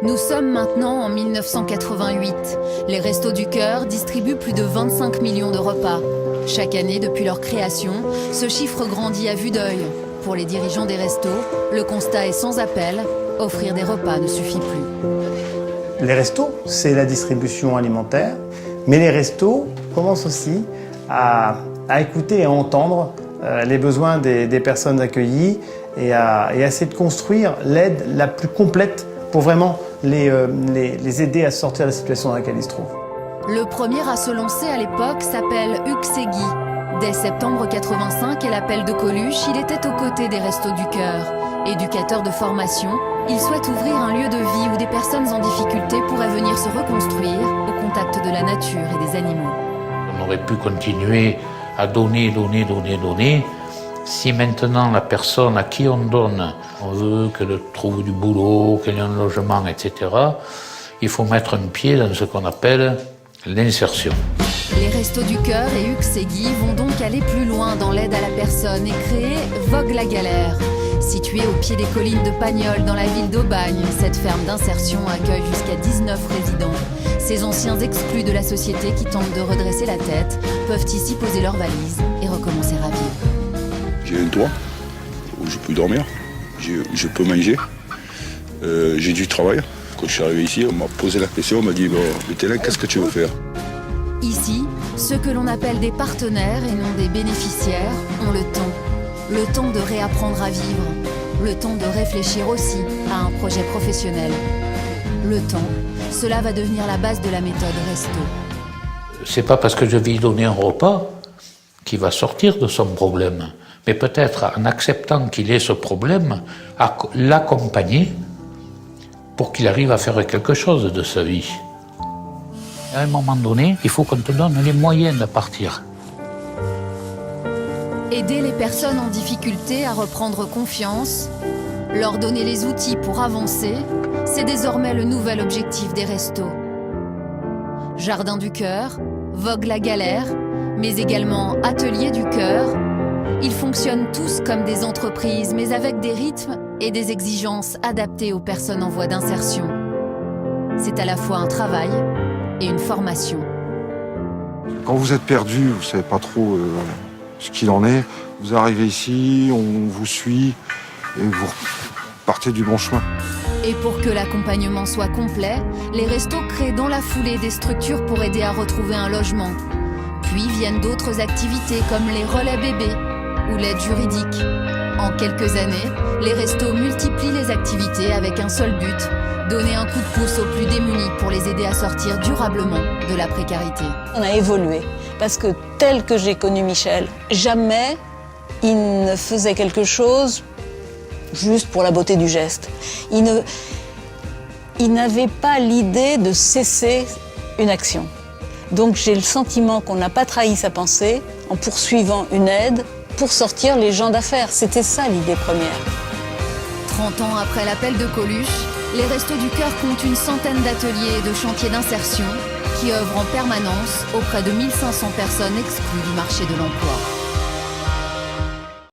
Nous sommes maintenant en 1988. Les Restos du Cœur distribuent plus de 25 millions de repas. Chaque année depuis leur création, ce chiffre grandit à vue d'œil. Pour les dirigeants des restos, le constat est sans appel, offrir des repas ne suffit plus. Les restos, c'est la distribution alimentaire, mais les restos commencent aussi à écouter et à entendre les besoins des personnes accueillies et à essayer de construire l'aide la plus complète pour vraiment les aider à sortir de la situation dans laquelle ils se trouvent. Le premier à se lancer à l'époque s'appelle Hugues Segui. Dès septembre 85 et l'appel de Coluche, il était aux côtés des Restos du Cœur. Éducateur de formation, il souhaite ouvrir un lieu de vie où des personnes en difficulté pourraient venir se reconstruire au contact de la nature et des animaux. On aurait pu continuer à donner. Si maintenant la personne à qui on donne, on veut qu'elle trouve du boulot, qu'elle ait un logement, etc., il faut mettre un pied dans ce qu'on appelle l'insertion. Les Restos du Cœur et Hugues Segui vont donc aller plus loin dans l'aide à la personne et créer Vogue la Galère. Située au pied des collines de Pagnol dans la ville d'Aubagne, cette ferme d'insertion accueille jusqu'à 19 résidents. Ces anciens exclus de la société qui tentent de redresser la tête peuvent ici poser leurs valises et recommencer à vivre. J'ai un toit où je peux dormir, je peux manger, j'ai du travail. Quand je suis arrivé ici, on m'a posé la question, on m'a dit « Télin, qu'est-ce que tu veux faire ?» Ici, ceux que l'on appelle des partenaires et non des bénéficiaires ont le temps. Le temps de réapprendre à vivre. Le temps de réfléchir aussi à un projet professionnel. Le temps, cela va devenir la base de la méthode Resto. C'est pas parce que je vais lui donner un repas qu'il va sortir de son problème, mais peut-être en acceptant qu'il ait ce problème, à l'accompagner pour qu'il arrive à faire quelque chose de sa vie. À un moment donné, il faut qu'on te donne les moyens de partir. Aider les personnes en difficulté à reprendre confiance, leur donner les outils pour avancer, c'est désormais le nouvel objectif des restos. Jardin du Cœur, Vogue la Galère, mais également Atelier du Cœur, ils fonctionnent tous comme des entreprises, mais avec des rythmes et des exigences adaptées aux personnes en voie d'insertion. C'est à la fois un travail et une formation. Quand vous êtes perdu, vous ne savez pas trop ce qu'il en est, vous arrivez ici, on vous suit et vous partez du bon chemin. Et pour que l'accompagnement soit complet, les restos créent dans la foulée des structures pour aider à retrouver un logement. Puis viennent d'autres activités comme les relais bébés ou l'aide juridique. En quelques années, les restos multiplient les activités avec un seul but, donner un coup de pouce aux plus démunis pour les aider à sortir durablement de la précarité. On a évolué, parce que tel que j'ai connu Michel, jamais il ne faisait quelque chose juste pour la beauté du geste. Il n'avait pas l'idée de cesser une action. Donc j'ai le sentiment qu'on n'a pas trahi sa pensée en poursuivant une aide pour sortir les gens d'affaires. C'était ça l'idée première. 30 ans après l'appel de Coluche, les Restos du Cœur comptent une centaine d'ateliers et de chantiers d'insertion qui œuvrent en permanence auprès de 1500 personnes exclues du marché de l'emploi.